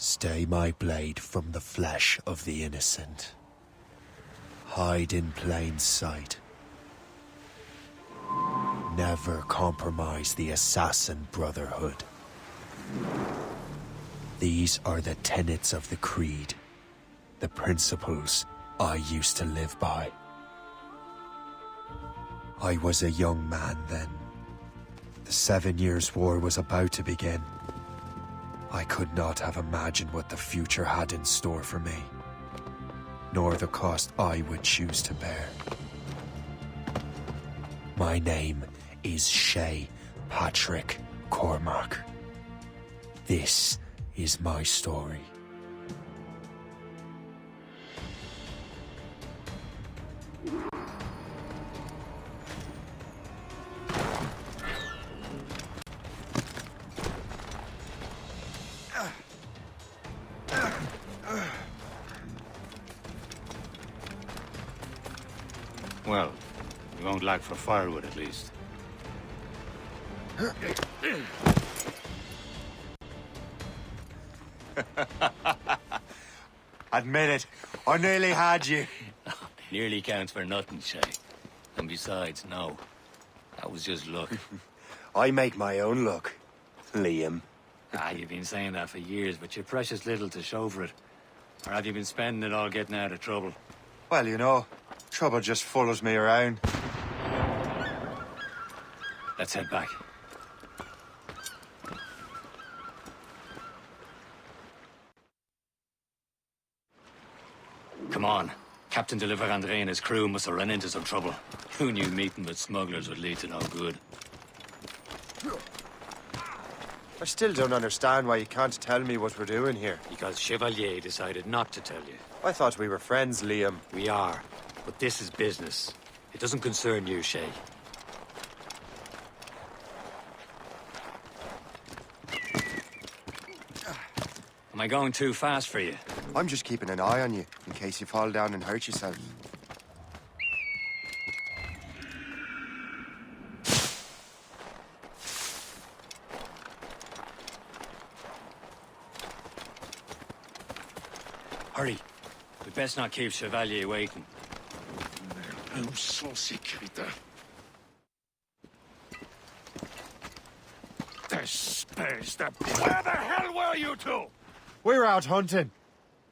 Stay my blade from the flesh of the innocent. Hide in plain sight. Never compromise the Assassin Brotherhood. These are the tenets of the Creed, the principles I used to live by. I was a young man then. The 7 Years' War was about to begin. I could not have imagined what the future had in store for me, nor the cost I would choose to bear. My name is Shay Patrick Cormac. This is my story. Well, we won't lack for firewood at least. Admit it, I nearly had you. Nearly counts for nothing, Shay. And besides, no. That was just luck. I make my own luck, Liam. You've been saying that for years, but you're precious little to show for it. Or have you been spending it all getting out of trouble? Well, you know, trouble just follows me around. Let's head back. Come on. Captain de Andre and his crew must have run into some trouble. Who knew meeting with smugglers would lead to no good? I still don't understand why you can't tell me what we're doing here. Because Chevalier decided not to tell you. I thought we were friends, Liam. We are, but this is business. It doesn't concern you, Shay. Am I going too fast for you? I'm just keeping an eye on you, in case you fall down and hurt yourself. Hurry. We best not keep Chevalier waiting. Nous sommes sécuritaires. Where the hell were you two? We're out hunting.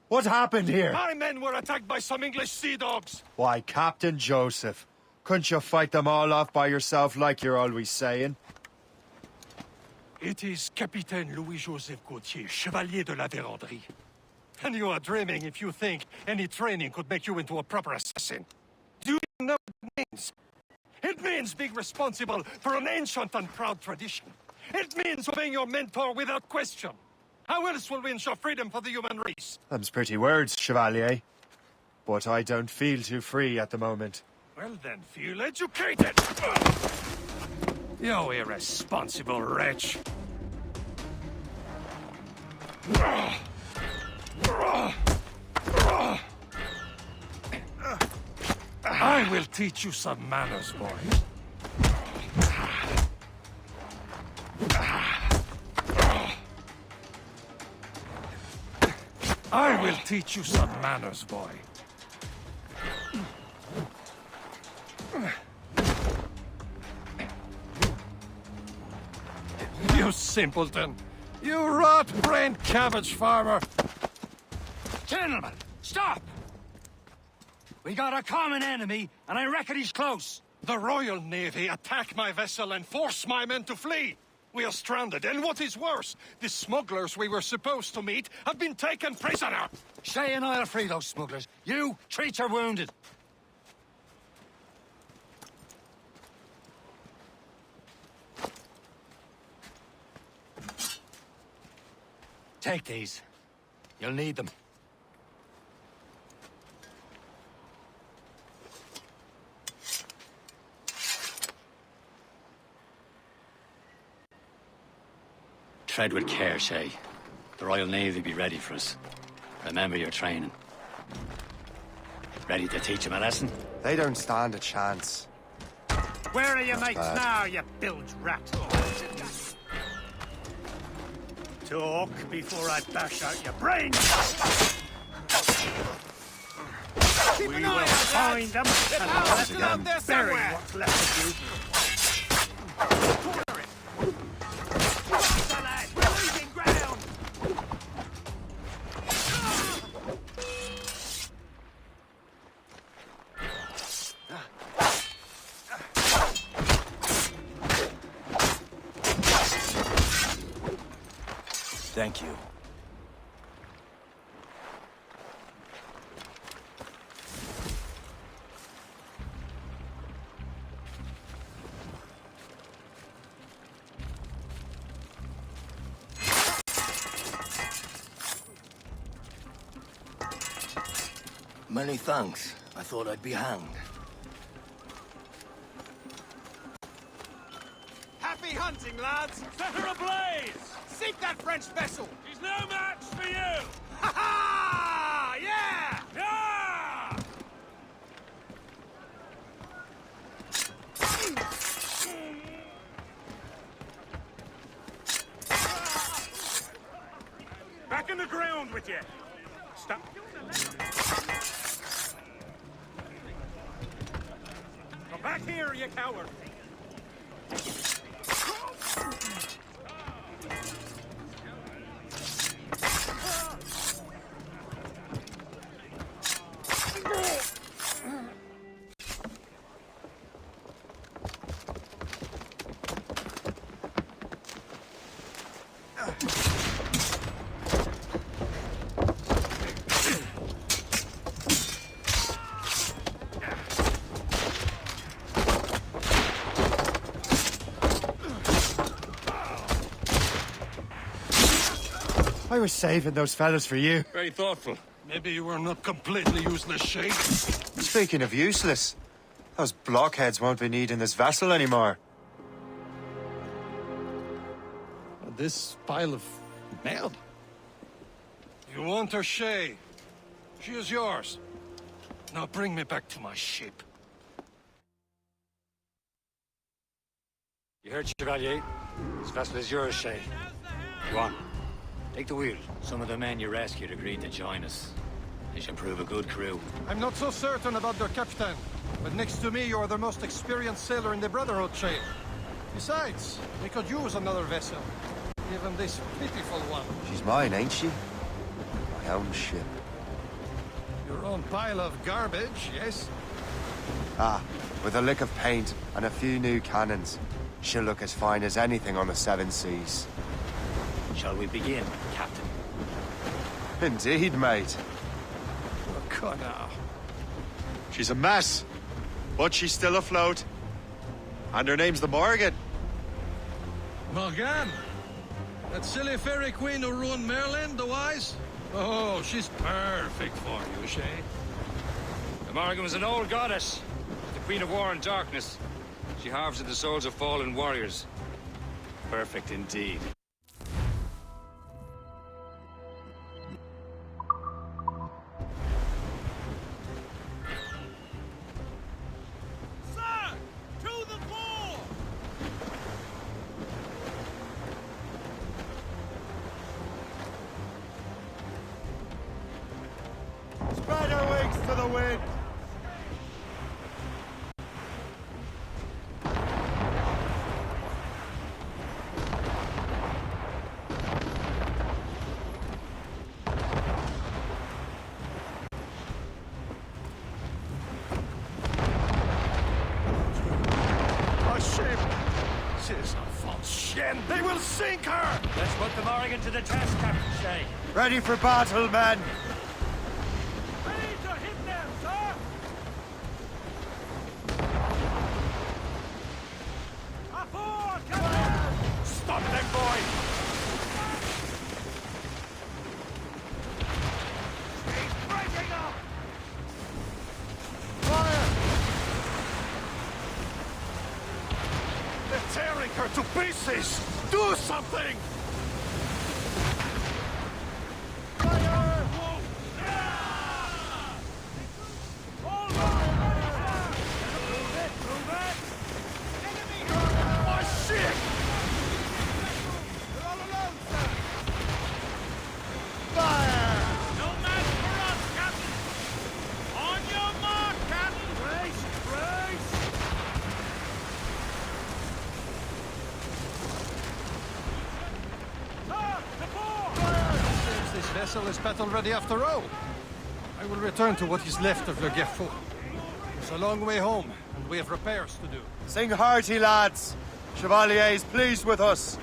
What happened here? My men were attacked by some English sea dogs. Why, Captain Joseph. Couldn't you fight them all off by yourself like you're always saying? It is Capitaine Louis-Joseph Gauthier, Chevalier de la Vérendrye. And you are dreaming if you think any training could make you into a proper assassin. Do you know what it means? It means being responsible for an ancient and proud tradition. It means obeying your mentor without question. How else will we ensure freedom for the human race? Them's pretty words, Chevalier. But I don't feel too free at the moment. Well then, feel educated! You irresponsible wretch! I will teach you some manners, boy. I will teach you some manners, boy. You simpleton! You rot-brained cabbage farmer! Gentlemen, stop! We got a common enemy, and I reckon he's close. The Royal Navy attack my vessel and force my men to flee! We are stranded, and what is worse, the smugglers we were supposed to meet have been taken prisoner! Shay and I'll free those smugglers. You, treat your wounded. Take these. You'll need them. Tread with care, Shay. The Royal Navy be ready for us. Remember your training. Ready to teach them a lesson? They don't stand a chance. Where are your mates now, you bilge rat? Talk before I bash out your brains! Keep We an will eye out, find them The and power's let still out them there bury somewhere. what's left of you. Faster, lads! We're losing ground! Thank you. Many thanks. I thought I'd be hanged. Happy hunting, lads! Set her ablaze! Seek that French vessel! She's no match for you! Ha ha! Yeah! Yeah! Back in the ground with you! Stop. Come back here, you coward! I was saving those fellas for you. Very thoughtful. Maybe you were not completely useless, Shay. Speaking of useless, those blockheads won't be needing this vessel anymore. This pile of merde? You want her, Shay? She is yours. Now bring me back to my ship. You heard, Chevalier? This vessel is yours, Shay. Go on. Take the wheel. Some of the men you rescued agreed to join us. They should prove a good crew. I'm not so certain about their captain, but next to me you are the most experienced sailor in the Brotherhood, Shay. Besides, we could use another vessel. Even this pitiful one. She's mine, ain't she? My own ship. Your own pile of garbage, yes? Ah, with a lick of paint and a few new cannons. She'll look as fine as anything on the Seven Seas. Shall we begin, Captain? Indeed, mate. Oh, Connor. She's a mess, but she's still afloat. And her name's the Morgan. Morgane? That silly fairy queen who ruined Merlin, the wise? Oh, she's perfect for you, Shay. The Morgan was an old goddess, the Queen of War and Darkness. She harvested the souls of fallen warriors. Perfect indeed. Sir! To the fore! Spread her wings to the wind. A ship! She's a false shen. They will sink her! Let's put the Morgan to the test, Captain Shay. Ready for battle, men. Ready to hit them, sir! Aboard, Captain! Stop them, boy! He's breaking up! Fire! They're tearing her to pieces! Do something! Fire! Whoa! All right, sir! Move it, move it! Enemy! My ship! We're all alone, sir! This vessel is battle-ready after all. I will return to what is left of Le Gerfaut. It's a long way home, and we have repairs to do. Sing hearty, lads. Chevalier is pleased with us.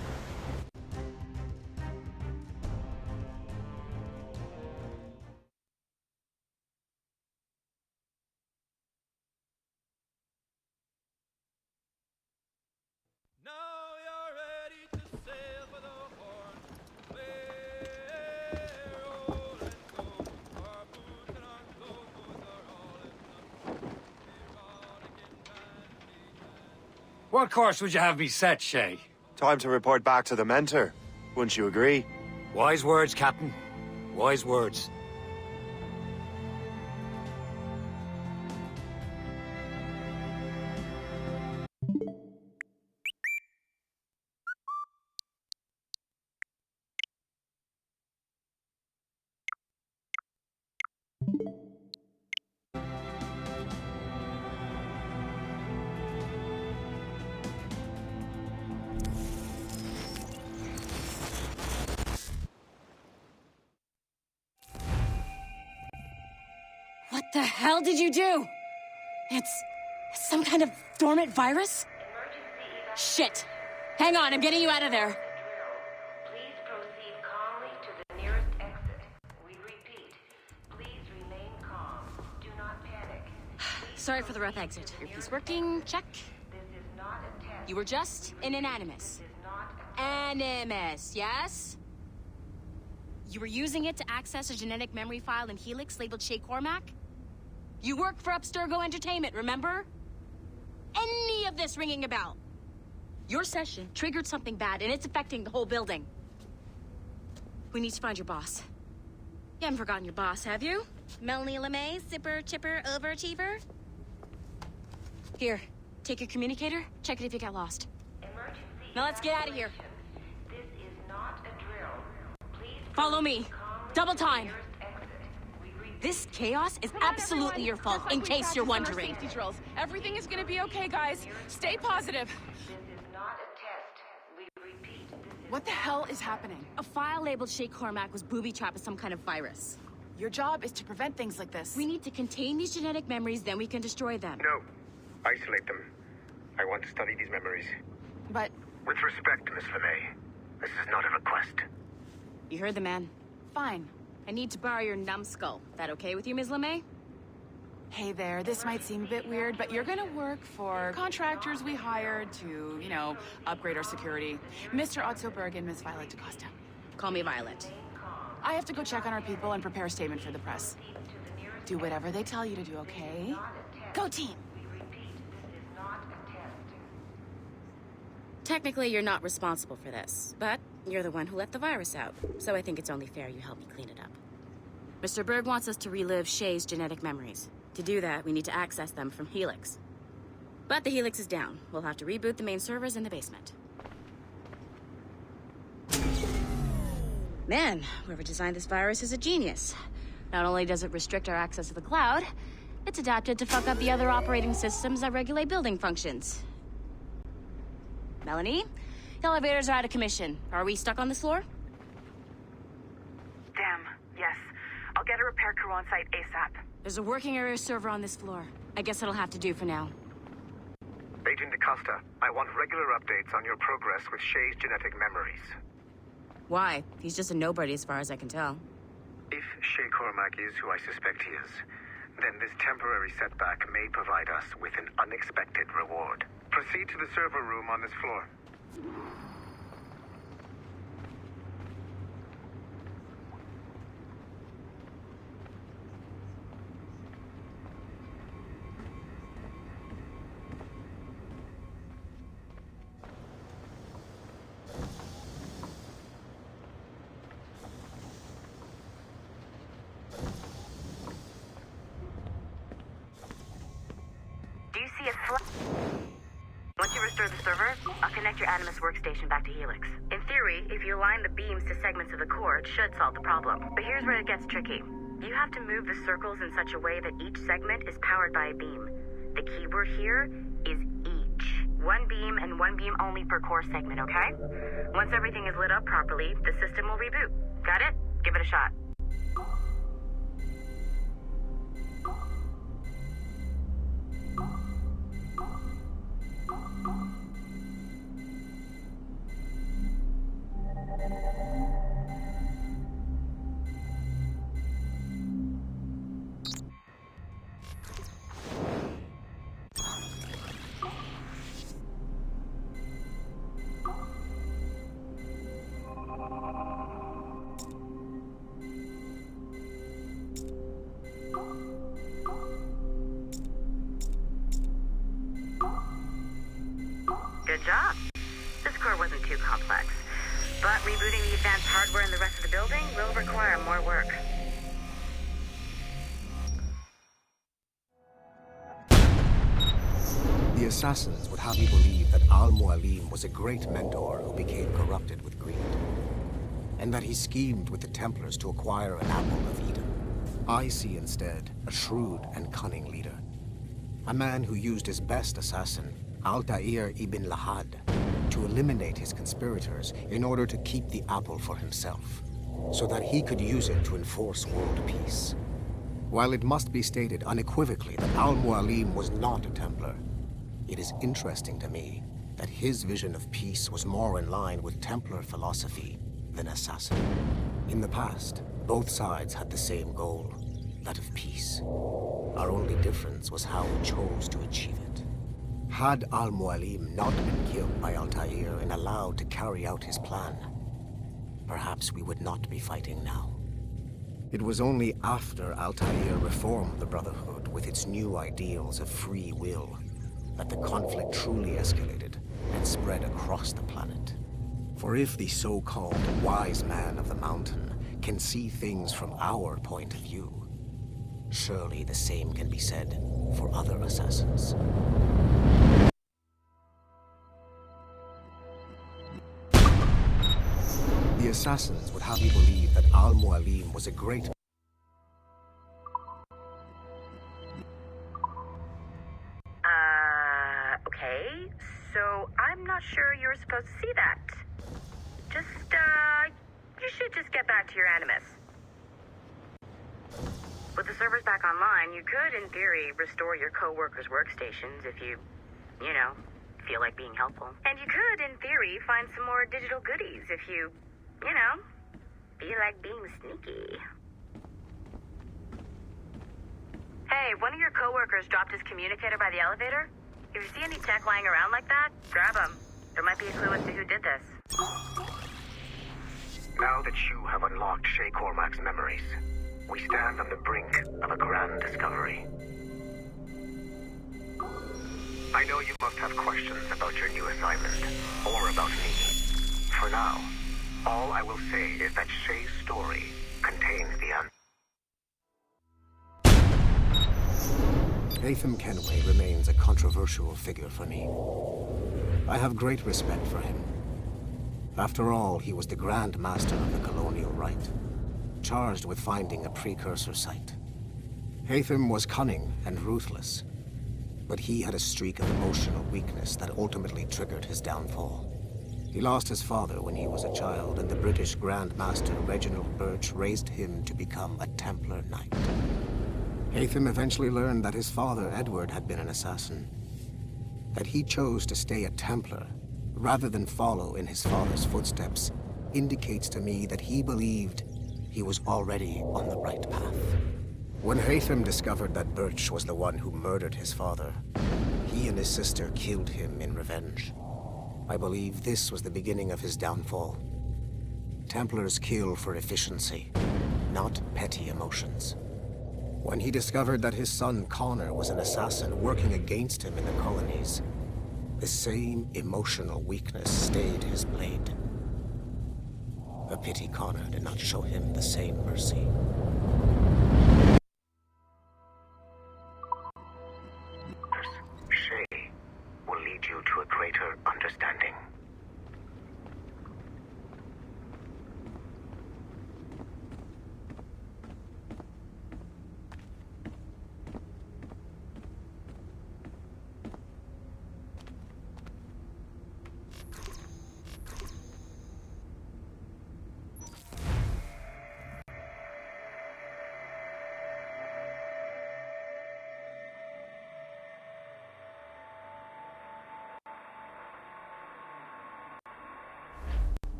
What course would you have me set, Shay? Time to report back to the mentor. Wouldn't you agree? Wise words, Captain. Wise words. What the hell did you do? It's some kind of dormant virus? Shit. Hang on, I'm getting you out of there. Please proceed calmly to the nearest exit. We repeat, please remain calm. Do not panic. Sorry for the rough exit. Earpiece working, check. This is not a test. You were just in an animus. This is not a Animus, yes? You were using it to access a genetic memory file in Helix labeled Shay Cormac? You work for Abstergo Entertainment, remember? Any of this ringing a bell? Your session triggered something bad, and it's affecting the whole building. We need to find your boss. You haven't forgotten your boss, have you? Melanie LeMay, zipper, chipper, overachiever? Here, take your communicator, check it if you get lost. emergency. Now let's get out of here. This is not a drill. Please Follow me. calmly Double to the time. nearest exit. We repeat. This chaos is absolutely your fault, in case you're wondering. Safety drills. Everything is gonna be okay, guys. Stay positive. This is not a test. We repeat. This is What the hell is happening? A file labeled Shay Cormac was booby-trapped with some kind of virus. Your job is to prevent things like this. We need to contain these genetic memories, then we can destroy them. No. Isolate them. I want to study these memories. But With respect, Miss LeMay, this is not a request. You heard the man. fine. I need to borrow your numbskull. That okay with you, Ms. LeMay? Hey there, this might seem a bit weird, but you're gonna work for contractors we hired to, upgrade our security. Mr. Otto Berg and Miss Violet DaCosta. Call me Violet. I have to go check on our people and prepare a statement for the press. Do whatever they tell you to do, okay? Go team! we repeat. This is not a test. Technically, you're not responsible for this, but you're the one who let the virus out, so I think it's only fair you help me clean it up. Mr. Berg wants us to relive Shay's genetic memories. To do that, we need to access them from Helix. But the Helix is down. We'll have to reboot the main servers in the basement. Man, whoever designed this virus is a genius. Not only does it restrict our access to the cloud, it's adapted to fuck up the other operating systems that regulate building functions. Melanie? The elevators are out of commission. Are we stuck on this floor? Damn, yes. I'll get a repair crew on site ASAP. There's a working area server on this floor. I guess it'll have to do for now. Agent DaCosta, I want regular updates on your progress with Shay's genetic memories. Why? He's just a nobody as far as I can tell. If Shay Cormac is who I suspect he is, then this temporary setback may provide us with an unexpected reward. Proceed to the server room on this floor. Do you see a Once you restore the server, I'll connect your Animus workstation back to Helix. In theory, if you align the beams to segments of the core, it should solve the problem. But here's where it gets tricky. You have to move the circles in such a way that each segment is powered by a beam. The keyword here is each. One beam and one beam only per core segment, okay? Once everything is lit up properly, the system will reboot. Got it? Give it a shot. Good job. This core wasn't too complex, but rebooting the advanced hardware in the rest of the building will require more work. The assassins would have you believe that Al-Mualim was a great mentor who became corrupted with greed, and that he schemed with the Templars to acquire an apple of Eden. I see instead a shrewd and cunning leader, a man who used his best assassin, Altair ibn Lahad, to eliminate his conspirators in order to keep the apple for himself, so that he could use it to enforce world peace. While it must be stated unequivocally that Al-Mualim was not a Templar, it is interesting to me that his vision of peace was more in line with Templar philosophy than assassin. In the past, both sides had the same goal, that of peace. Our only difference was how we chose to achieve it. Had Al-Mualim not been killed by Altair and allowed to carry out his plan, perhaps we would not be fighting now. It was only after Altair reformed the Brotherhood with its new ideals of free will that the conflict truly escalated and spread across the planet. For if the so-called wise man of the mountain can see things from our point of view, surely the same can be said for other assassins. The assassins would have you believe that Al-Mualim was a great... Okay, so I'm not sure you were supposed to see that. You should just get back to your Animus. With the servers back online, you could, in theory, restore your co-workers' workstations if you feel like being helpful. And you could, in theory, find some more digital goodies if you feel like being sneaky. Hey, one of your co-workers dropped his communicator by the elevator. If you see any tech lying around like that, grab them. There might be a clue as to who did this. Now that you have unlocked Shay Cormac's memories, we stand on the brink of a grand discovery. I know you must have questions about your new assignment, or about me. For now, all I will say is that Shay's story contains the answer. Haytham Kenway remains a controversial figure for me. I have great respect for him. After all, he was the Grand Master of the Colonial Rite, charged with finding a precursor site. Haytham was cunning and ruthless, but he had a streak of emotional weakness that ultimately triggered his downfall. He lost his father when he was a child, and the British Grand Master Reginald Birch raised him to become a Templar Knight. Haytham eventually learned that his father, Edward, had been an assassin. That he chose to stay a Templar, rather than follow in his father's footsteps, indicates to me that he believed he was already on the right path. When Haytham discovered that Birch was the one who murdered his father, he and his sister killed him in revenge. I believe this was the beginning of his downfall. Templars kill for efficiency, not petty emotions. When he discovered that his son Connor was an assassin working against him in the colonies, the same emotional weakness stayed his blade. A pity Connor did not show him the same mercy. Shay will lead you to a greater understanding.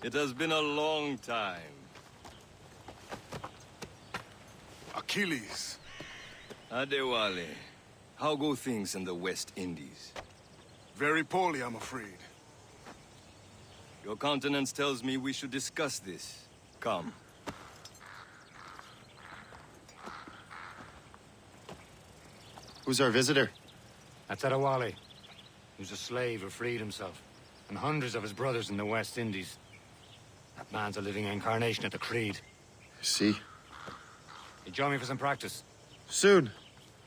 It has been a long time. Achilles. Adewale, how go things in the West Indies? Very poorly, I'm afraid. Your countenance tells me we should discuss this. Come. Who's our visitor? That's Adewale, who's a slave who freed himself, and hundreds of his brothers in the West Indies. That man's a living incarnation of the Creed. See? You join me for some practice? Soon.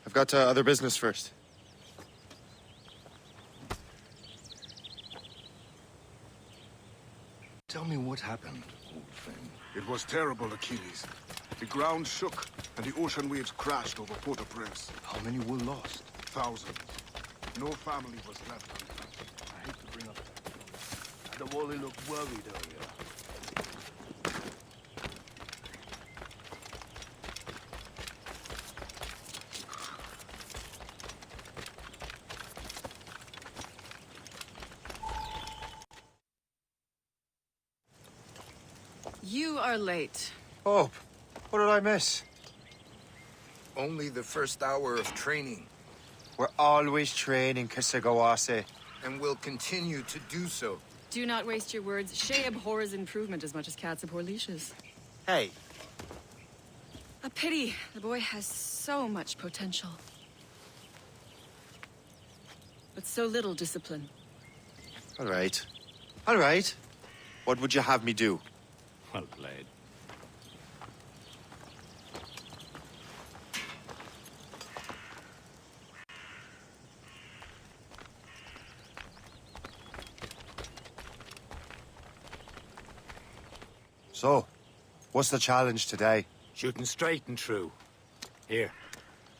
I've got other business first. Tell me what happened, old friend. It was terrible, Achilles. The ground shook, and the ocean waves crashed over Port-au-Prince. How many were lost? Thousands. No family was left untouched. I hate to bring up that. Adewale looked worried earlier. You are late. Hope, what did I miss? Only the first hour of training, We're always training, Kisagawase. and will continue to do so. Do not waste your words. Shay abhors improvement as much as cats abhor leashes. Hey, A pity. The boy has so much potential. But so little discipline. All right. All right. What would you have me do? Well played. so, what's the challenge today? Shooting straight and true. Here,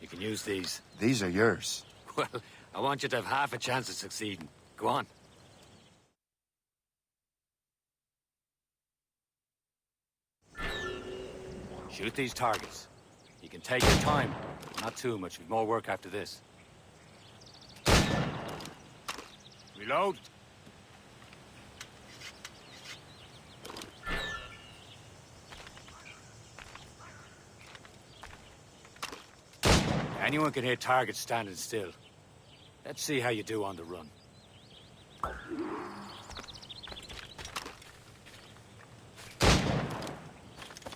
you can use these. These are yours. Well, I want you to have half a chance of succeeding. Go on. Shoot these targets. You can take your time. Not too much. We've more work after this. Reload. Anyone can hit targets standing still. Let's see how you do on the run.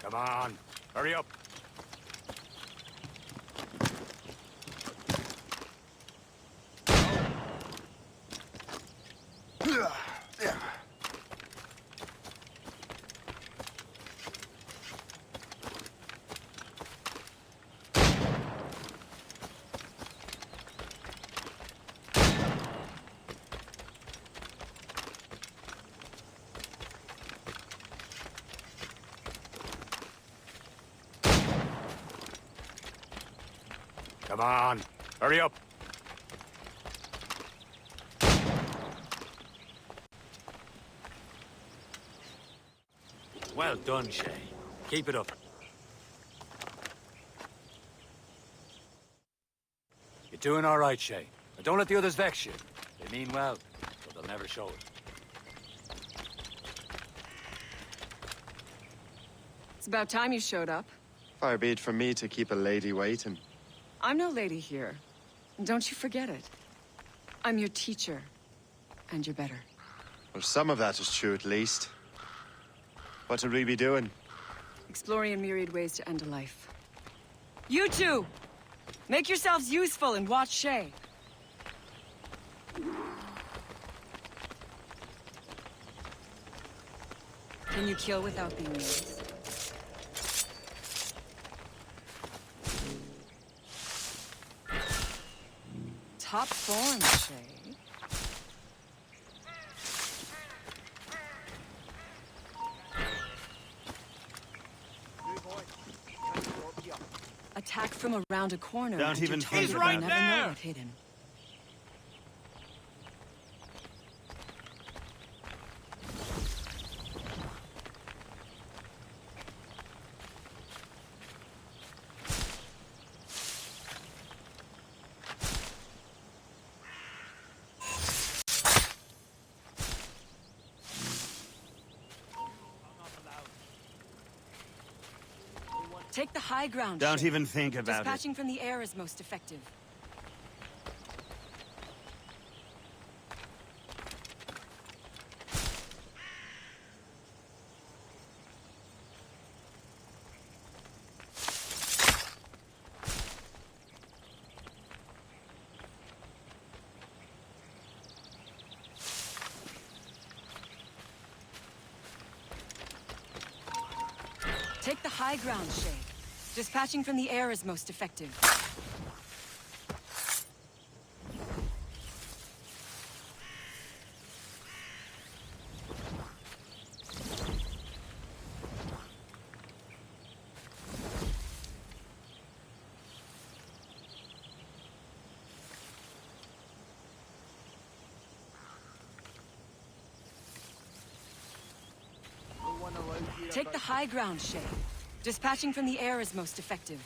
Come on, hurry up. Come on, hurry up. Well done, Shay. Keep it up. You're doing all right, Shay. But don't let the others vex you. They mean well, but they'll never show it. It's about time you showed up. Far be it from me to keep a lady waiting. I'm no lady here. Don't you forget it. I'm your teacher. And you're better. Well, some of that is true, at least. What would we be doing? Exploring a myriad ways to end a life. You two! Make yourselves useful and watch Shay. Can you kill without being noticed? Top form, Shay. Attack from around a corner. Don't and even your target think will about never it. know you've hit him. Take the high ground. Don't Shay. even think about it. Dispatching from the air is most effective. Take the high ground, Shay. Dispatching from the air is most effective. Take the high ground, Shay. Dispatching from the air is most effective.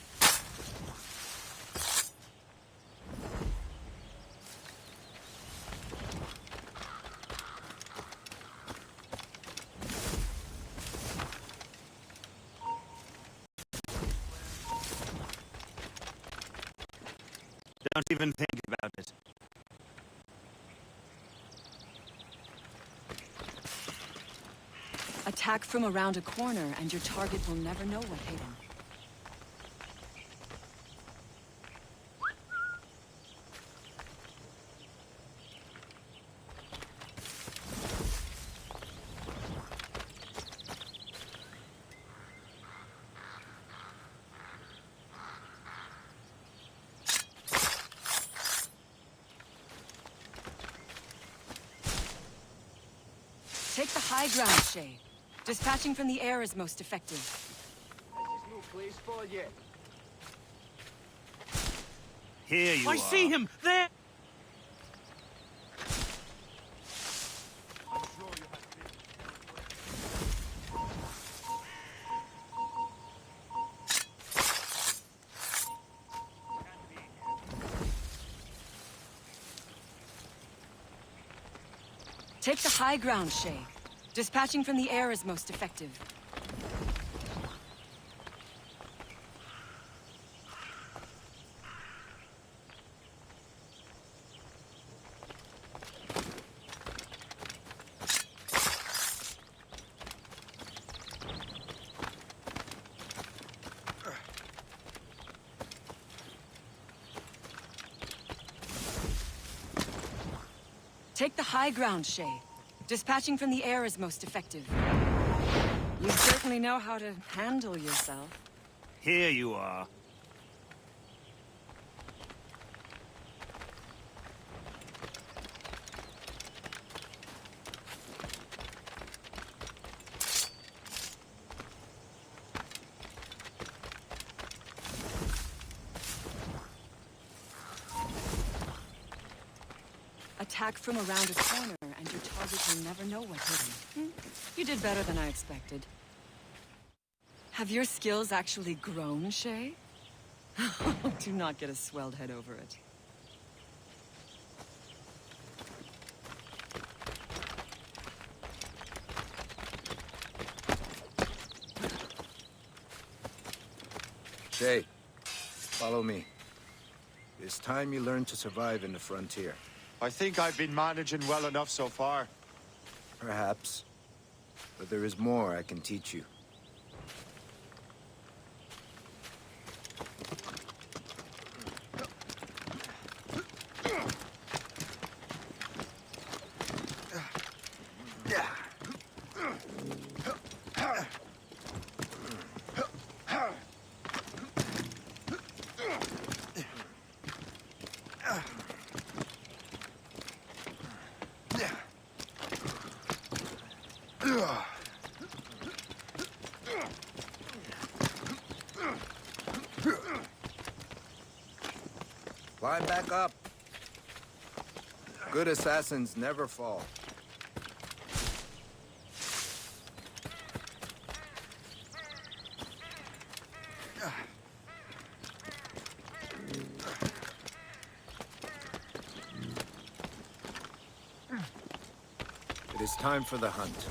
Don't even think about it. Attack from around a corner, and your target will never know what hit him. Take the high ground, Shay. Dispatching from the air is most effective. Here you are. I see him! There! Take the high ground, Shay. Dispatching from the air is most effective. Take the high ground, Shay. Dispatching from the air is most effective. You certainly know how to handle yourself. Here you are. Attack from around a corner, and your target will never know what hit him. You did better than I expected. Have your skills actually grown, Shay? Do not get a swelled head over it. Shay, follow me. It's time you learn to survive in the frontier. I think I've been managing well enough so far. Perhaps. But there is more I can teach you. Climb back up. Good assassins never fall. It is time for the hunt.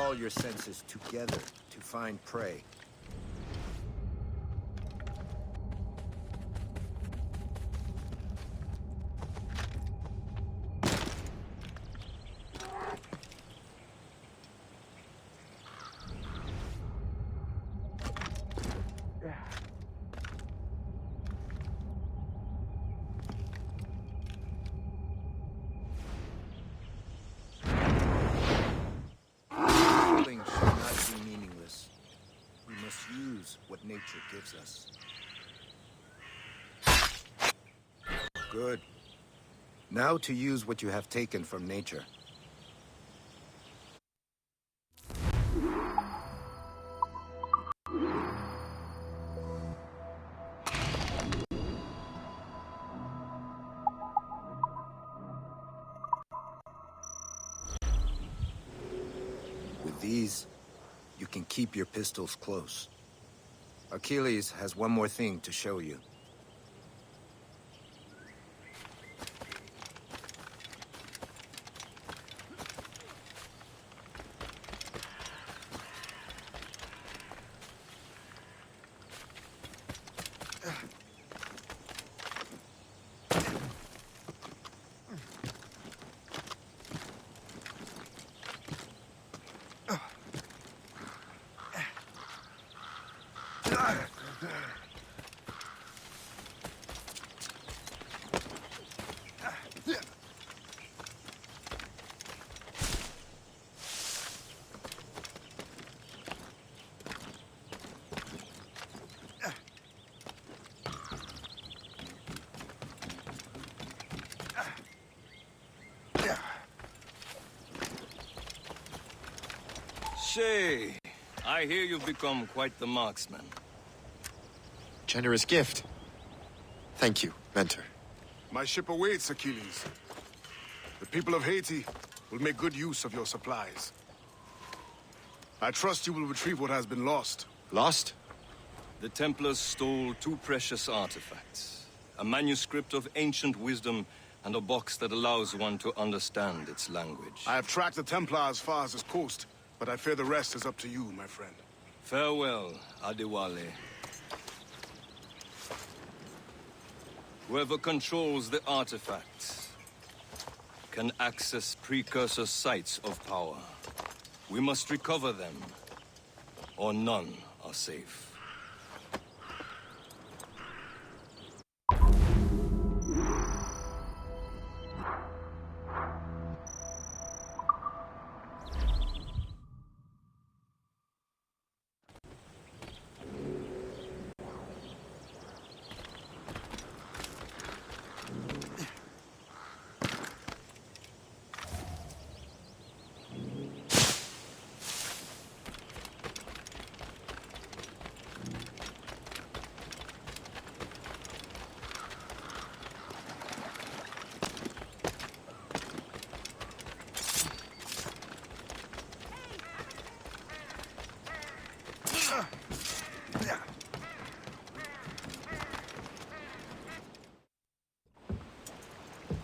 all your senses together to find prey. Killing should not be meaningless. We must use what nature gives us. Good. Now to use what you have taken from nature. With these, you can keep your pistols close. Achilles has one more thing to show you. Shay, I hear you've become quite the marksman. Generous gift. Thank you, Mentor. My ship awaits, Achilles. The people of Haiti will make good use of your supplies. I trust you will retrieve what has been lost. Lost? The Templars stole two precious artifacts. A manuscript of ancient wisdom and a box that allows one to understand its language. I have tracked the Templar as far as this coast, but I fear the rest is up to you, my friend. Farewell, Adewale. Whoever controls the artifacts can access precursor sites of power. We must recover them, or none are safe.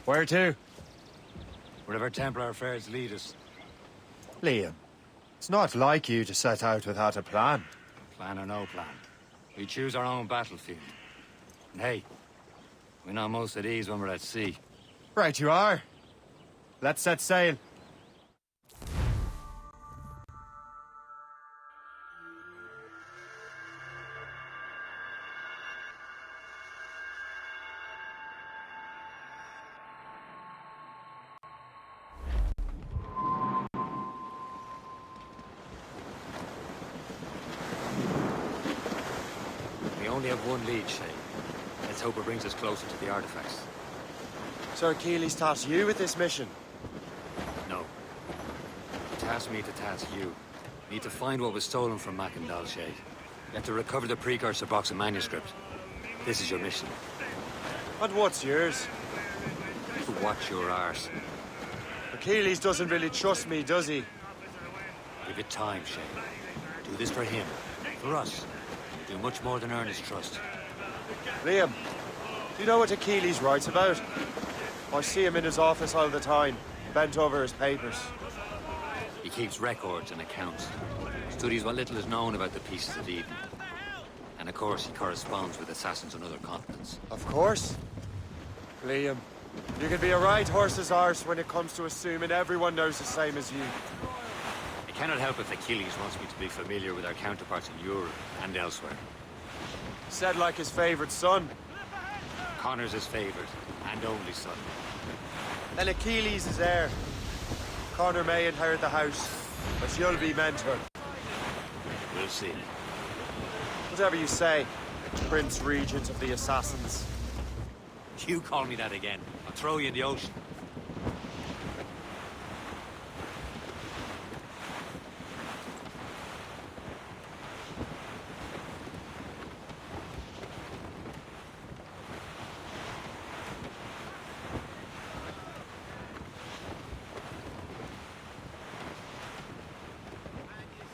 Where to? Wherever Templar affairs lead us. Liam, it's not like you to set out without a plan. Plan or no plan. We choose our own battlefield. And hey, we're not most at ease when we're at sea. Right you are. Let's set sail. We only have one lead, Shay. Let's hope it brings us closer to the artifacts. So Achilles tasked you with this mission? No. He tasked me to task you. We need to find what was stolen from Macandal, Shay. We have to recover the precursor box and manuscript. This is your mission. And what's yours? To watch your arse. Achilles doesn't really trust me, does he? Give it time, Shay. Do this for him. For us. Do much more than earn his trust. Liam, do you know what Achilles writes about? I see him in his office all the time, bent over his papers. He keeps records and accounts. Studies what little is known about the pieces of Eden. And of course, he corresponds with assassins on other continents. Of course. Liam, you can be a right horse's arse when it comes to assuming everyone knows the same as you. I cannot help if Achilles wants me to be familiar with our counterparts in Europe and elsewhere. Said like his favorite son. Connor's his favorite and only son. And Achilles is heir. Connor may inherit the house, but you'll be mentor. We'll see. Whatever you say, Prince Regent of the Assassins. You call me that again, I'll throw you in the ocean.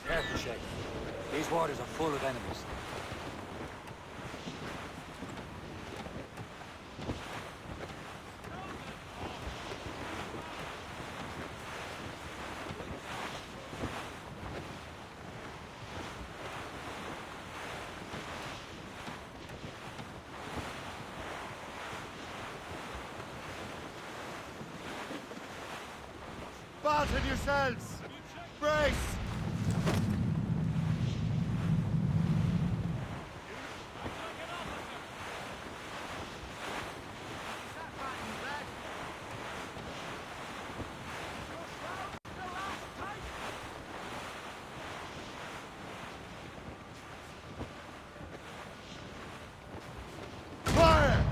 Careful, Shay. These waters are full of enemies. Fasten yourselves! Brace! Fire!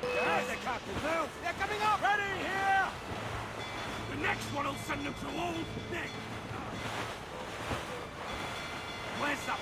There's the captain. Move! They're coming up! Ready here! The next one will send them to Old Nick. Where's the...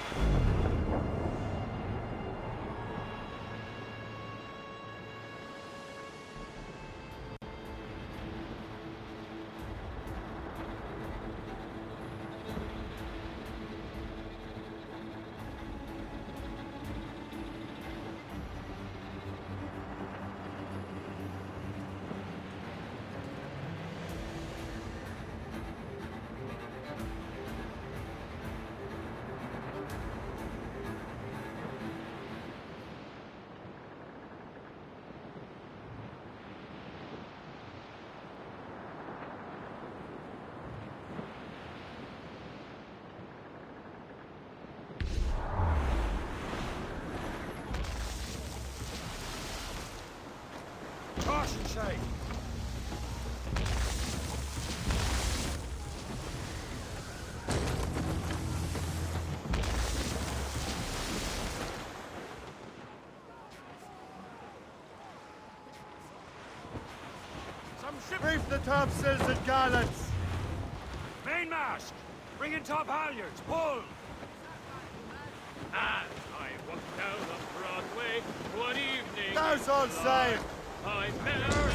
Caution, Shay! Some ship... Reef the topsails and gallants! Mainmast! Bring in top halyards! Pull! As I walk down on Broadway, one evening... Now's all same! I met her.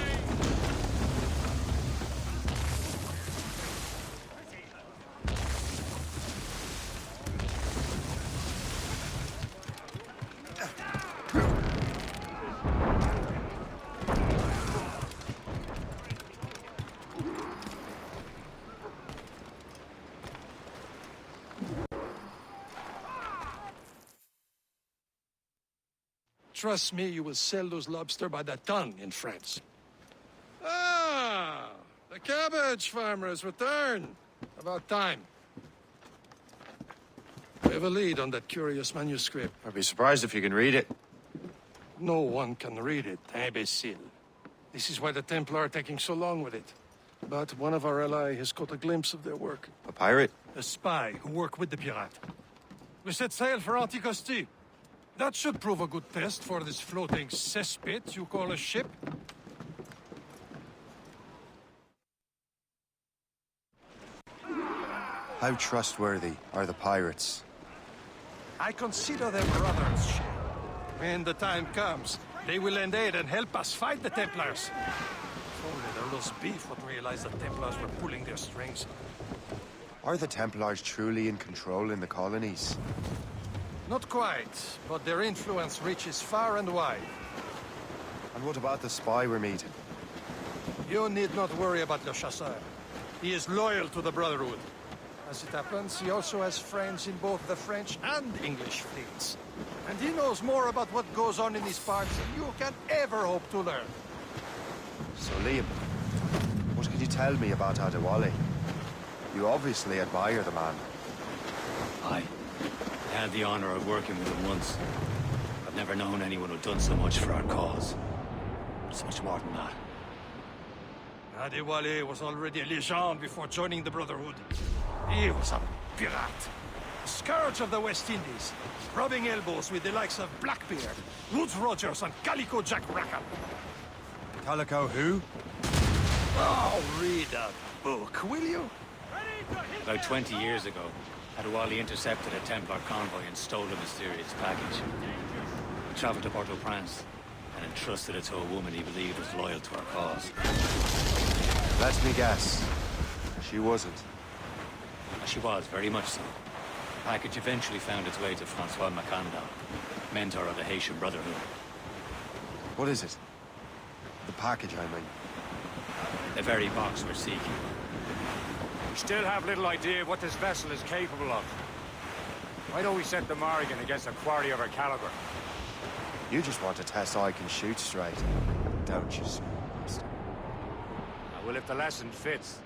Trust me, you will sell those lobster by the ton in France. Ah, the cabbage farmer has returned. About time. We have a lead on that curious manuscript. I'd be surprised if you can read it. No one can read it, imbecile. This is why the Templar are taking so long with it. But one of our allies has caught a glimpse of their work. A pirate? A spy who worked with the pirate. We set sail for Anticosti. That should prove a good test for this floating cesspit you call a ship. How trustworthy are the pirates? I consider them brothers, Shay. When the time comes, they will lend aid and help us fight the Templars. If only their lost beef would realize the Templars were pulling their strings. Are the Templars truly in control in the colonies? Not quite, but their influence reaches far and wide. And what about the spy we're meeting? You need not worry about Le Chasseur. He is loyal to the Brotherhood. As it happens, he also has friends in both the French and English fleets. And he knows more about what goes on in these parts than you can ever hope to learn. So, Liam, what can you tell me about Adewale? You obviously admire the man. I had the honor of working with him once. I've never known anyone who'd done so much for our cause. It's much more than that. Adewale was already a legend before joining the Brotherhood. He was a pirate. A scourge of the West Indies, rubbing elbows with the likes of Blackbeard, Woodes Rogers, and Calico Jack Rackham. Calico who? Oh, read that book, will you? About 20 years ago, Adewale intercepted a Templar convoy and stole a mysterious package. He traveled to Port-au-Prince and entrusted it to a woman he believed was loyal to our cause. Let me guess. She wasn't. She was, very much so. The package eventually found its way to Francois Macandal, mentor of the Haitian Brotherhood. What is it? The package, I mean. The very box we're seeking. We still have little idea of what this vessel is capable of. Why don't we set the Morrigan against a quarry of her caliber? You just want to test I can shoot straight, don't you, sir? Well, if the lesson fits.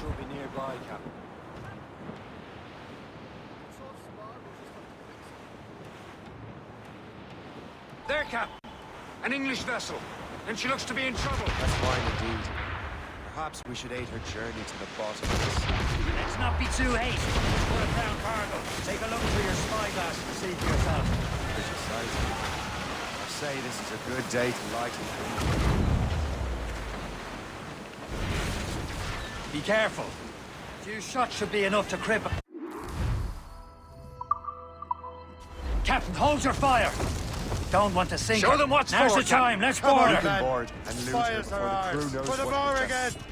Should be nearby, Captain. There, Captain. An English vessel. And she looks to be in trouble. That's fine indeed. Perhaps we should aid her journey to the bottom of the sea. Let's not be too hasty. Put a crown cargo. Take a look through your spyglass and see for yourself. Pretty sight. I say this is a good day to lighten things. Be careful. A few shots should be enough to cripple. Captain, hold your fire. Don't want to sink. Show them what's Now's for, the time. Captain. Let's Come board on, her. then. Board and lose her before the crew knows what to do.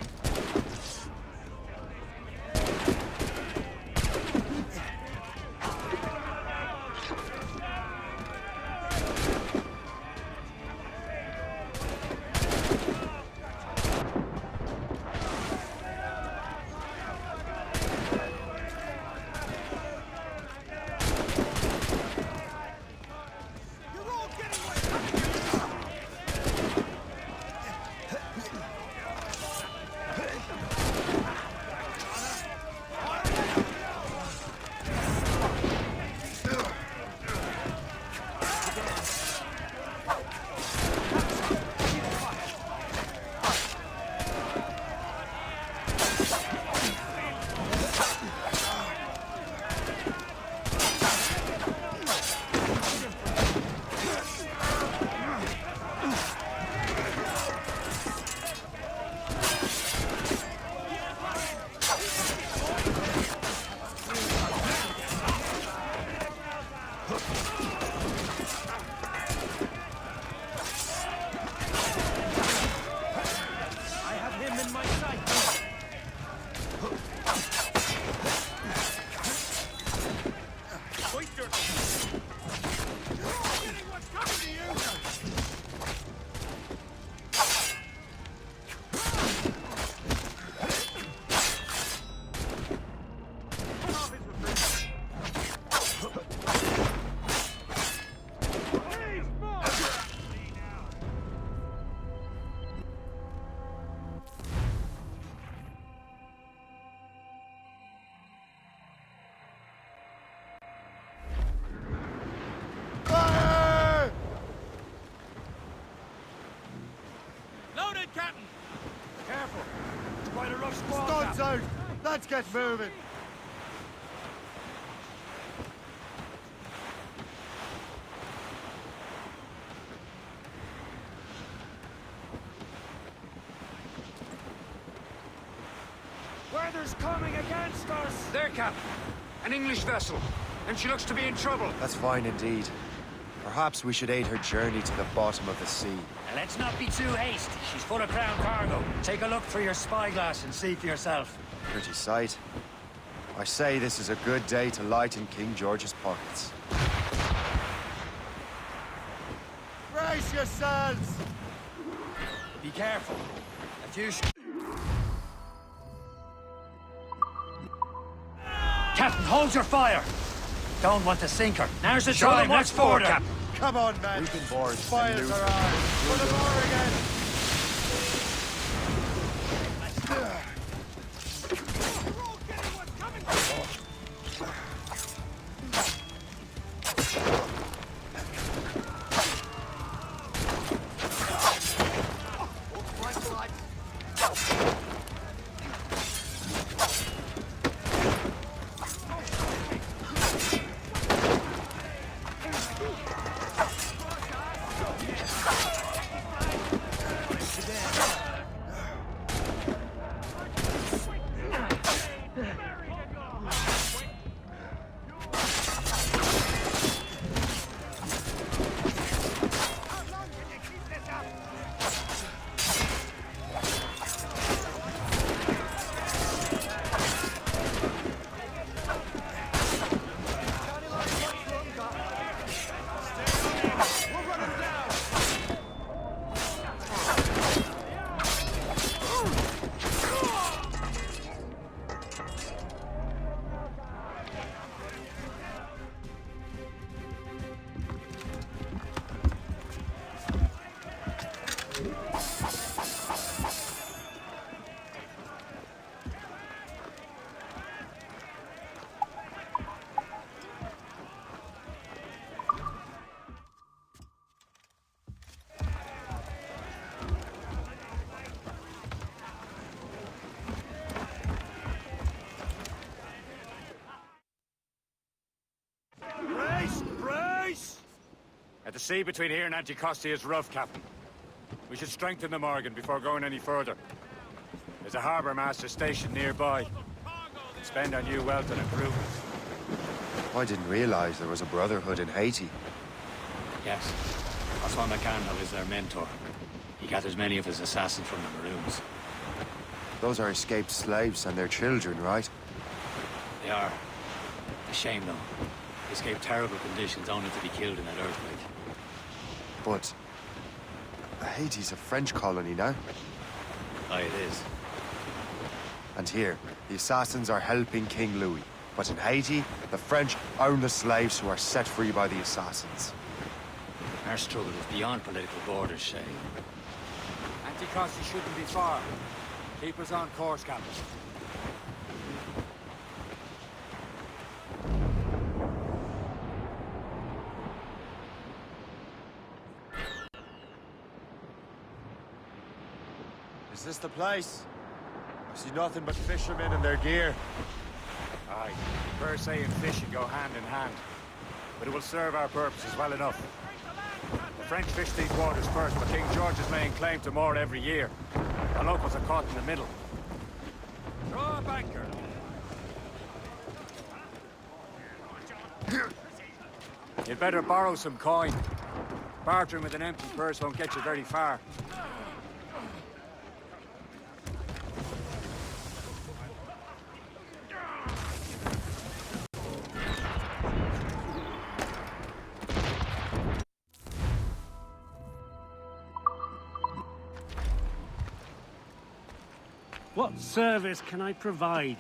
Captain! Careful. It's quite a rough squall. Stuns out! Let's get moving! Weather's coming against us! There, Captain. An English vessel. And she looks to be in trouble. That's fine indeed. Perhaps we should aid her journey to the bottom of the sea. And let's not be too hasty. She's full of crown cargo. Take a look through your spyglass and see for yourself. Pretty sight. I say this is a good day to lighten King George's pockets. Brace yourselves! Be careful. A few Captain, hold your fire! Don't want to sink her. Now's the time. Let's forward, Captain. Come on, men. We can board Fires are on. For the bar again. The sea between here and Anticosti is rough, Captain. We should strengthen the Morgan before going any further. There's a harbour master stationed nearby. Spend our new wealth on improvements. I didn't realize there was a brotherhood in Haiti. Yes. Osman McCandle is their mentor. He gathers many of his assassins from the Maroons. Those are escaped slaves and their children, right? They are. A shame, though. They escaped terrible conditions only to be killed in that earthquake. But Haiti's a French colony now. Aye, it is. And here, the assassins are helping King Louis. But in Haiti, the French own the slaves who are set free by the assassins. Our struggle is beyond political borders, Shay. Anticosti shouldn't be far. Keep us on course, Captain. Is this the place? I see nothing but fishermen and their gear. Aye, per se and fishing go hand in hand. But it will serve our purposes well enough. The French fish these waters first, but King George is laying claim to more every year. The locals are caught in the middle. Throw up anchor. You'd better borrow some coin. Bartering with an empty purse won't get you very far. What service can I provide?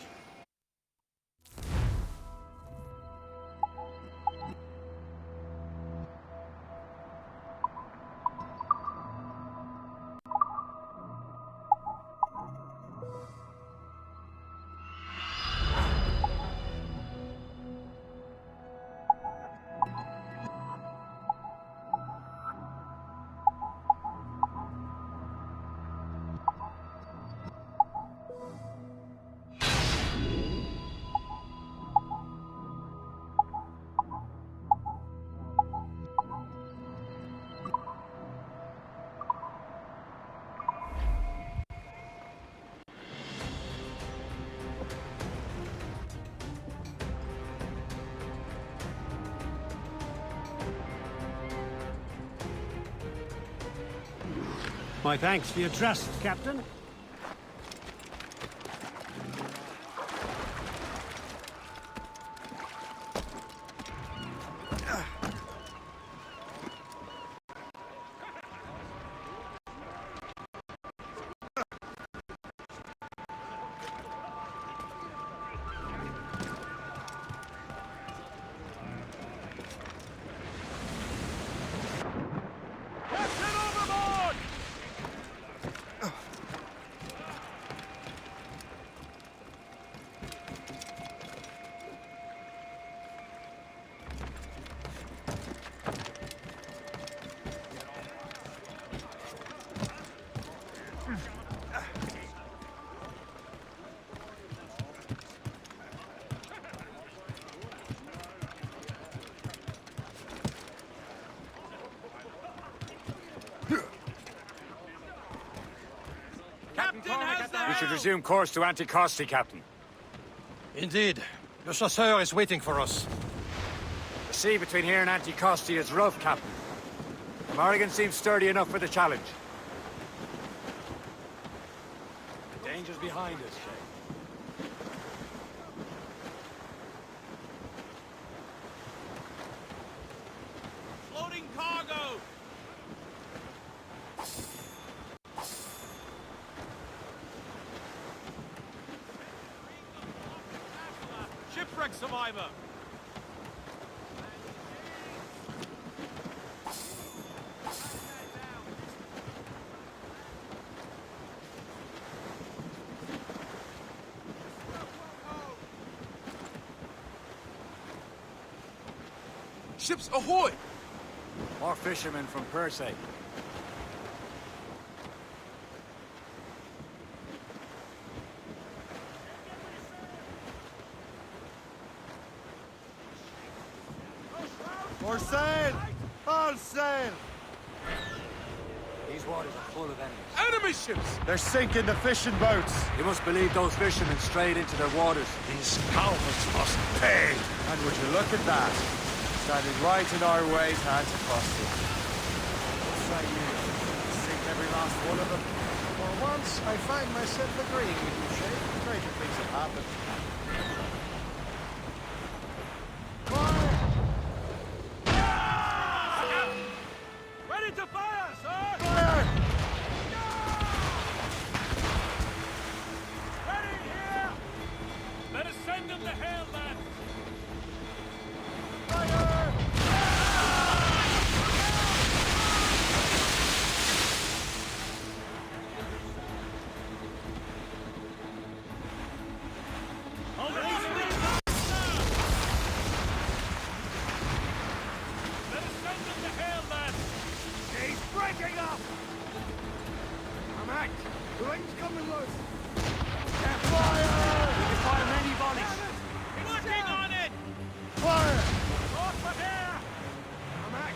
My thanks for your trust, Captain. We should resume course to Anticosti, Captain. Indeed. Le Chasseur is waiting for us. The sea between here and Anticosti is rough, Captain. The Morrigan seems sturdy enough for the challenge. The danger's behind us, Shay. Floating cargo! Shipwreck survivor! Ships ahoy! More fishermen from Persei. For sail! All sail! These waters are full of enemies. Enemy ships! They're sinking the fishing boats. You must believe those fishermen strayed into their waters. These cowards must pay! And would you look at that? Standing right in our way to Anticosti. What say you? Sink every last one of them? For once, I find myself agreeing with you, Shay. Greater things have happened. Ready to fire, sir! Fire! Ready here! Let us send them to hell, lads! Breaking up! I'm at. The wind's coming loose. Fire! We can fire many volleys. Working on it! Fire! Off from here! I'm at.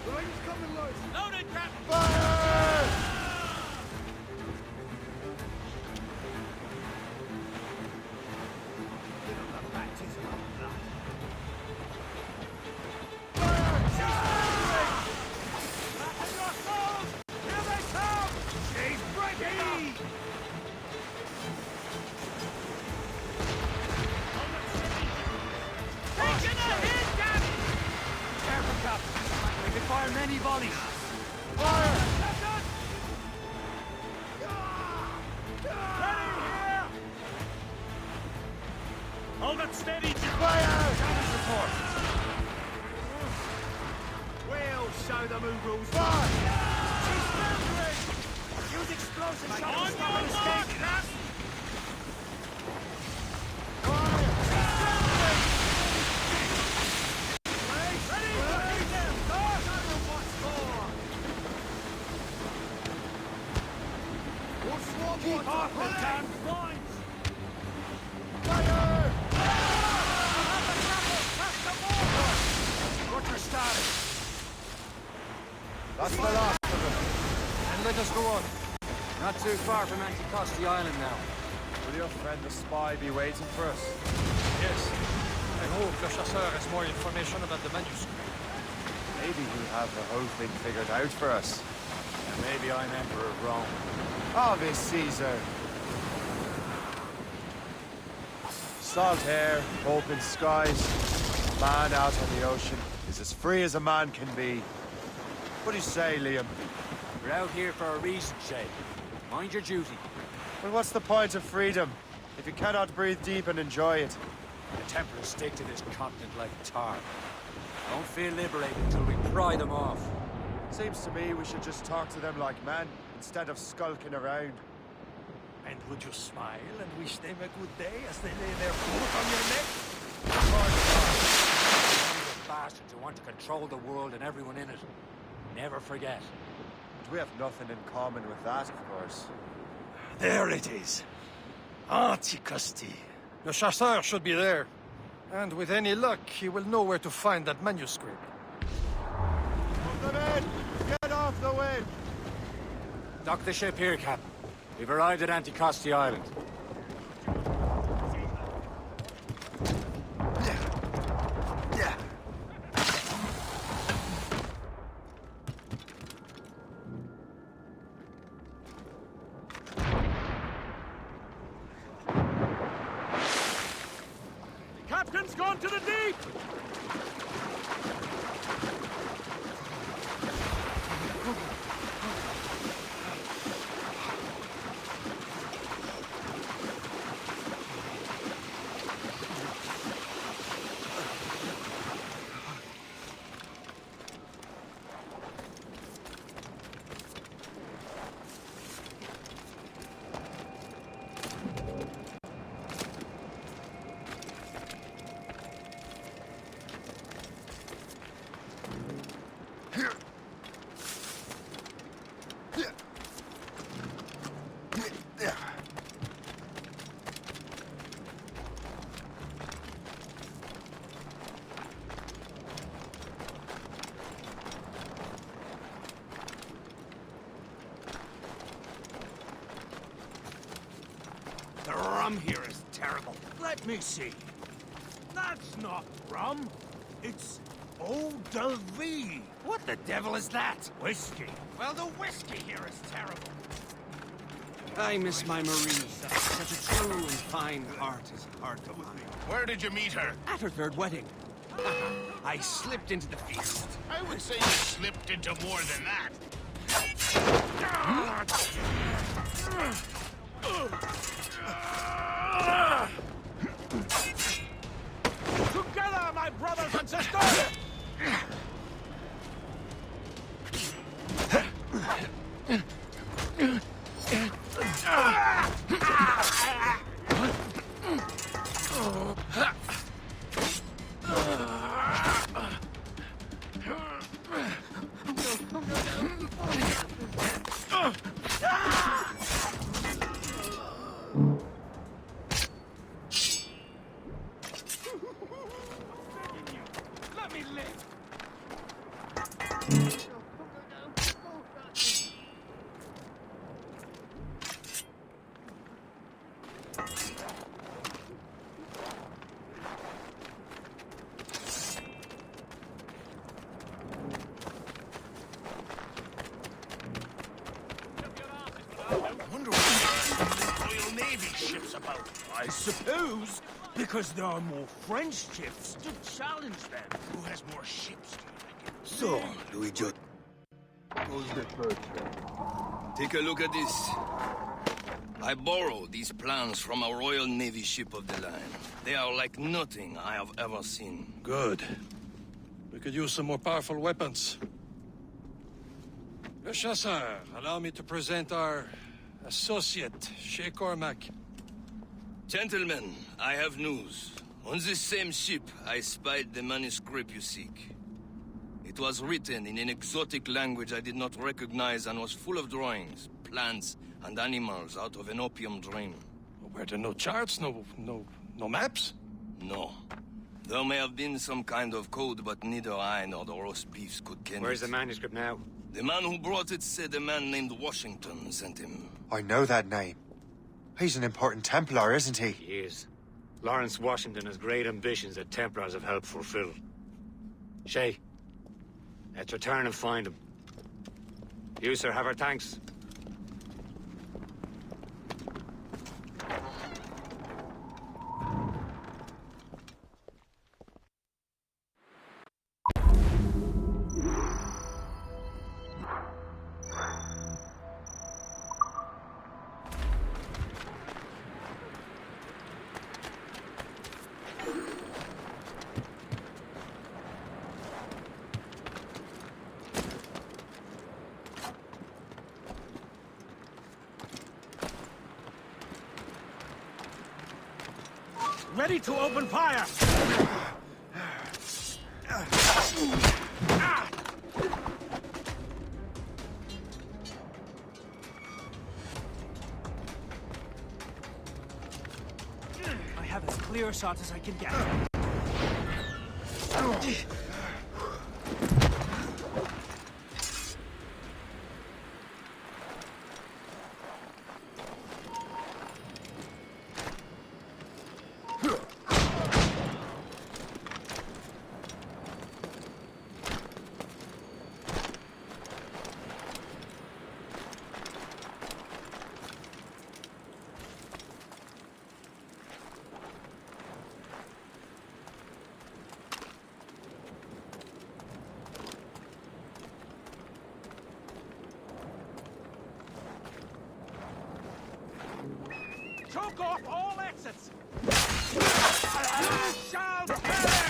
The wind's coming loose. Loaded, Captain! Fire! Give them the baptism of blood. Fire many volleys. Fire! Ready here! Hold it steady, Jim! Fire! Counter support! We'll show them who rules. Fire! She's smoldering! Use explosive shots to stop an escape. Keep off the damn points! Fire! Butcher started. That's the last of them. And let us go on. Not too far from Anticosti Island now. Will your friend the spy be waiting for us? Yes. I hope Le Chasseur has more information about the manuscript. Maybe he'll have the whole thing figured out for us. And maybe I'm Emperor of Rome. Ave Caesar. Salt air, open skies. A man out on the ocean is as free as a man can be. What do you say, Liam? We're out here for a reason, Shay. Mind your duty. Well, what's the point of freedom if you cannot breathe deep and enjoy it? The Templars stick to this continent like tar. Don't feel liberated until we pry them off. Seems to me we should just talk to them like men, instead of skulking around. And would you smile and wish them a good day as they lay their foot on your neck? The bastards who want to control the world and everyone in it. Never forget. But we have nothing in common with that, of course. There it is. Anticosti. Le Chasseur should be there. And with any luck, he will know where to find that manuscript. Move them in! Get off the wind! Dock the ship here, Captain. We've arrived at Anticosti Island. Captain's gone to the deep! The rum here is terrible. Let me see. That's not rum. It's eau de vie. What the devil is that? Whiskey. Well, the whiskey here is terrible. I miss my Marie. Such a true and fine heart is hard to find. Where did you meet her? At her third wedding. I slipped into the feast. I would say you slipped into more than that. Together, my brothers and sisters! Let me live! About? I suppose, because there are more French ships to challenge them. Who has more ships, do you reckon? So, Luigi. Take a look at this. I borrowed these plans from a Royal Navy ship of the line. They are like nothing I have ever seen. Good. We could use some more powerful weapons. Le Chasseur, allow me to present our associate, Shay Cormac. Gentlemen, I have news. On this same ship, I spied the manuscript you seek. It was written in an exotic language I did not recognize and was full of drawings, plants, and animals out of an opium dream. Were there no charts, no maps? No. There may have been some kind of code, but neither I nor the roast beefs could ken Where's it. the manuscript now? The man who brought it said a man named Washington sent him. I know that name. He's an important Templar, isn't he? He is. Lawrence Washington has great ambitions that Templars have helped fulfill. Shay, let's return and find him. You, sir, have our thanks. Ready to open fire! I have as clear a shot as I can get. Choke off all exits! You shall perish!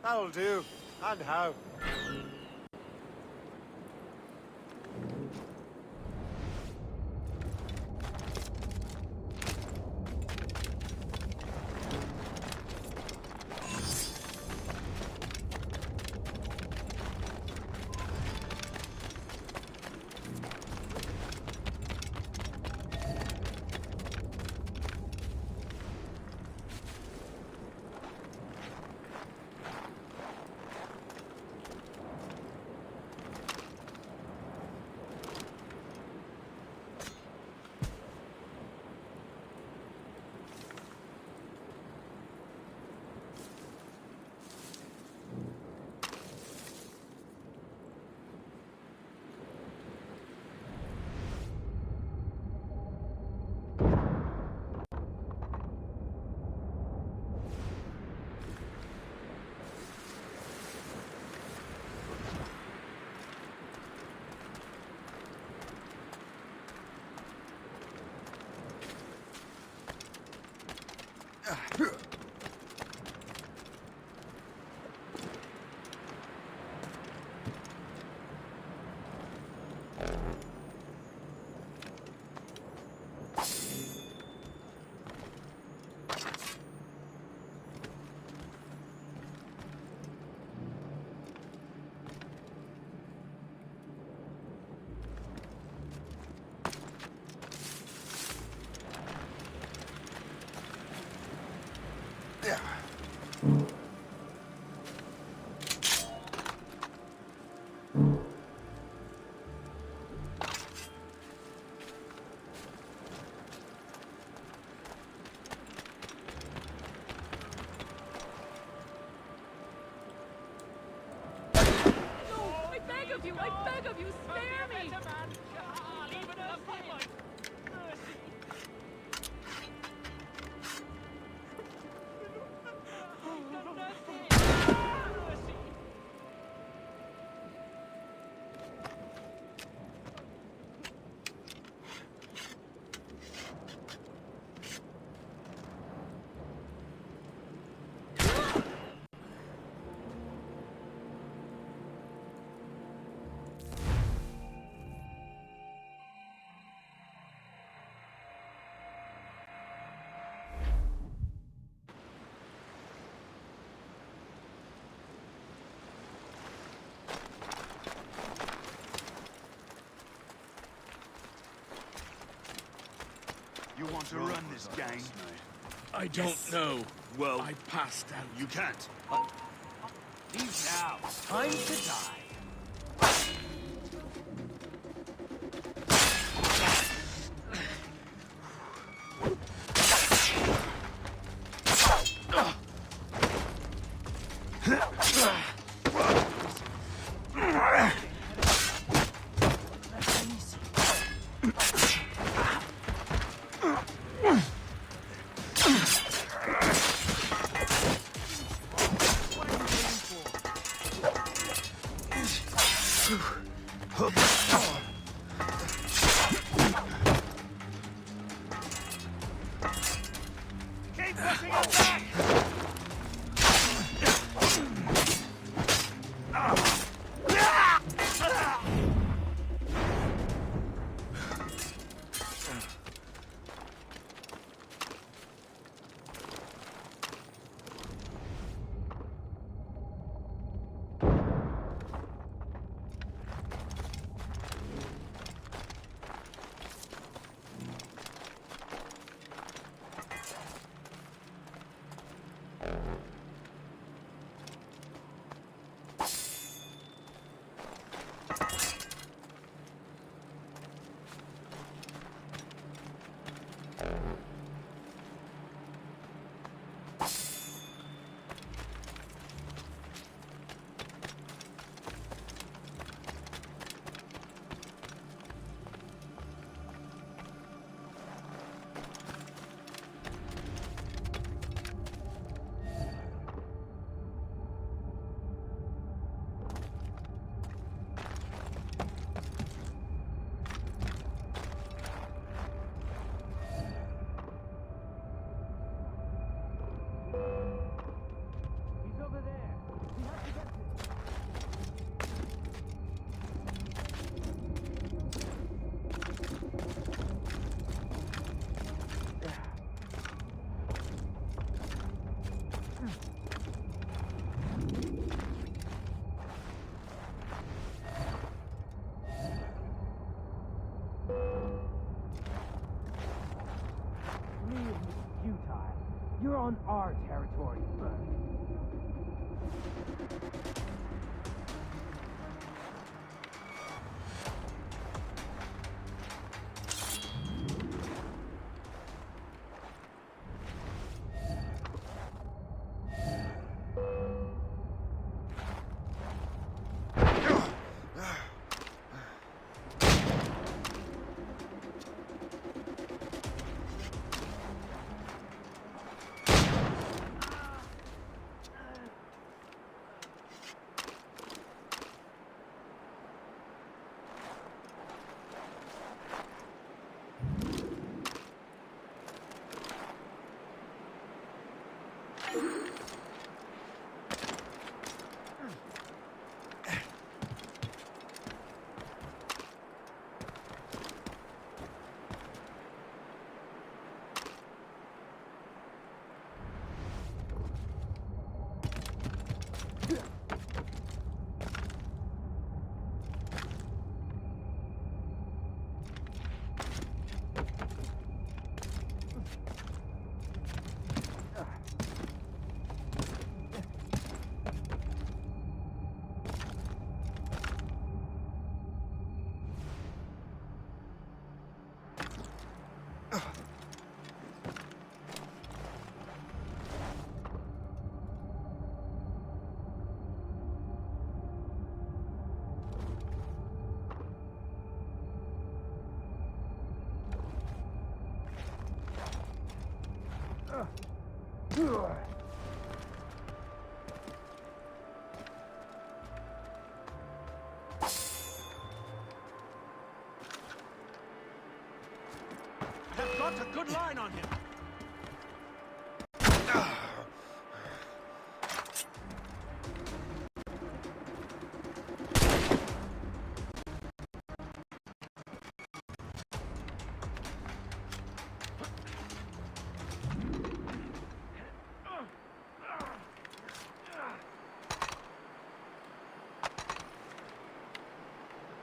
That'll do. And how? I beg of you, spare me! You want to run this gang? I don't know. Well, I passed out. You can't. Leave now. Time to die. You're on our territory, bud. I've got a good line on him.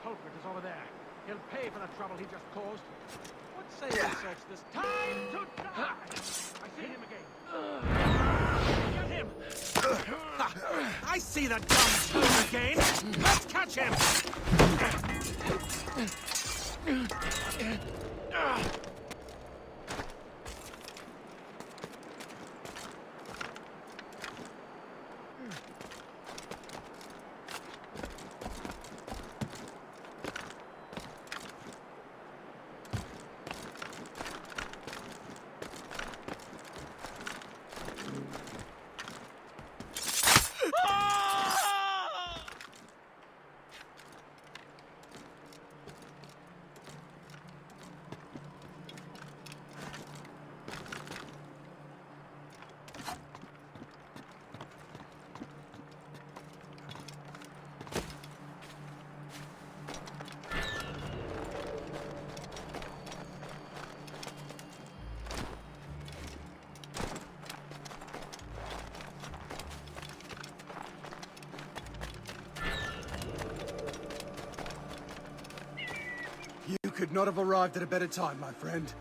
Culprit is over there. He'll pay for the trouble he just caused. What say we search this time to die? I see him again. Get him! I see that dumb toad again? Let's catch him! You could not have arrived at a better time, my friend.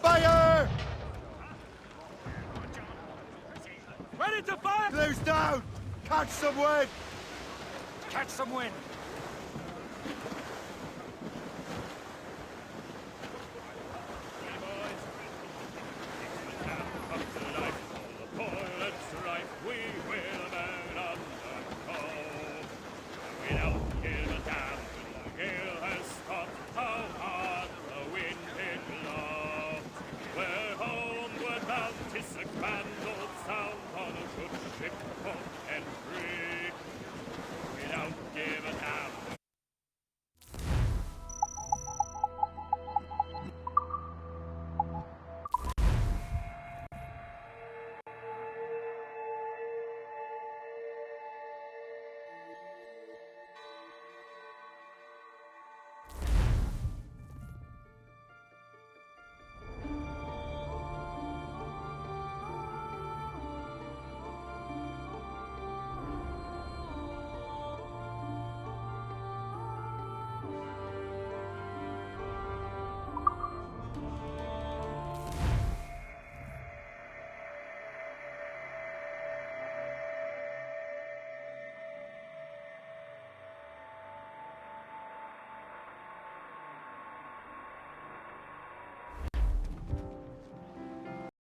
Fire! Ready to fire! Blue's down! Catch some wind! Catch some wind!